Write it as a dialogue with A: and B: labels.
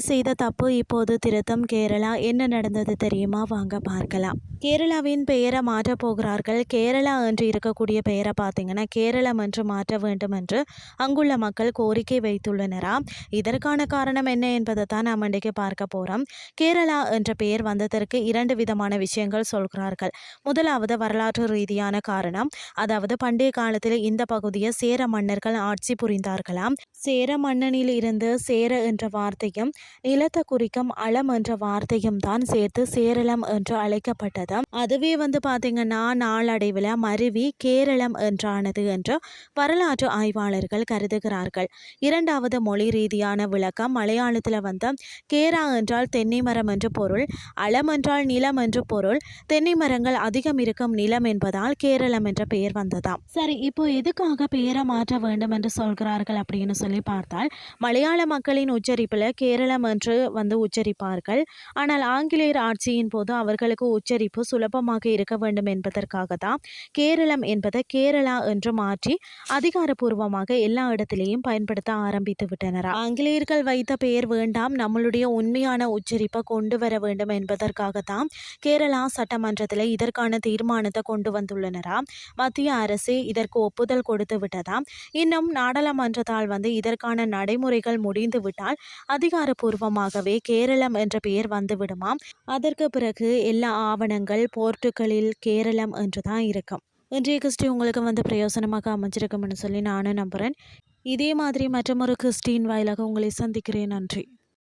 A: முன்னர் செய்த தப்பு இப்போது திருத்தம். கேரளா என்ன நடந்தது தெரியுமா? வாங்க பார்க்கலாம். கேரளாவின் பெயரை மாற்றப் போகிறார்கள். கேரளா என்று இருக்கக்கூடிய பெயரை பார்த்தீங்கன்னா கேரளம் என்று மாற்ற வேண்டும் என்று அங்குள்ள மக்கள் கோரிக்கை வைத்துள்ளனராம். இதற்கான காரணம் என்ன என்பதை தான் நாம் இன்றைக்கு பார்க்க போகிறோம். கேரளா என்ற பெயர் வந்ததற்கு இரண்டு விதமான விஷயங்கள் சொல்கிறார்கள். முதலாவது வரலாற்று ரீதியான காரணம். அதாவது பண்டைய காலத்தில் இந்த பகுதியை சேர மன்னர்கள் ஆட்சி புரிந்தார்களாம். சேர மன்னனில் இருந்து சேர என்ற வார்த்தையும் நிலத்தை குறிக்கும் அளம் என்ற வார்த்தையும் தான் சேர்த்து சேரளம் என்று அழைக்கப்பட்டது. அதுவே பார்த்தீங்கன்னா நாளடைவில் மருவி கேரளம் என்றானது என்று வரலாற்று ஆய்வாளர்கள் கருதுகிறார்கள். இரண்டாவது மொழி ரீதியான விளக்கம். மலையாளத்தில் கேரா என்றால் தென்னை மரம் என்று பொருள், அளம் என்றால் நிலம் என்று பொருள். தென்னை மரங்கள் அதிகம் இருக்கும் நிலம் என்பதால் கேரளம் என்ற பெயர் வந்ததாம். சரி, இப்போ எதுக்காக பெயரை மாற்ற வேண்டும் என்று சொல்கிறார்கள் அப்படின்னு சொல்லி பார்த்தால், மலையாள மக்களின் உச்சரிப்பில் கேரளம் என்று உச்சரிப்பார்கள். ஆனால் ஆங்கிலேயர் ஆட்சியின் போது அவர்களுக்கு உச்சரிப்பு சுலபமாக இருக்க வேண்டும் என்பதற்காக தான் கேரளம் என்பதை கேரளா என்று மாற்றி அதிகாரப்பூர்வமாக எல்லா இடத்திலேயும் பயன்படுத்த ஆரம்பித்து விட்டனர். ஆங்கிலேயர்கள் வைத்த பெயர் வேண்டாம், நம்மளுடைய உண்மையான உச்சரிப்பை கொண்டு வர வேண்டும் என்பதற்காக தான் கேரளா சட்டமன்றத்தில் இதற்கான தீர்மானத்தை கொண்டு வந்துள்ளனராம். மத்திய அரசு இதற்கு ஒப்புதல் கொடுத்து விட்டதாம். இன்னும் நாடாளுமன்றத்தால் இதற்கான நடைமுறைகள் முடிந்து விட்டால் அதிகாரப்பூர்வமாகவே கேரளம் என்ற பெயர் வந்துவிடுமாம். அதற்கு பிறகு எல்லா ஆவணங்கள் போர்ட்டுகளில் கேரளம் என்று தான் இருக்கும். இன்றைய கிறிஸ்டி உங்களுக்கு பிரயோசனமாக அமைஞ்சிருக்கும்னு சொல்லி நானும் நம்புகிறேன். இதே மாதிரி மற்றொரு கிறிஸ்டின் வாயிலாக உங்களை சந்திக்கிறேன். நன்றி.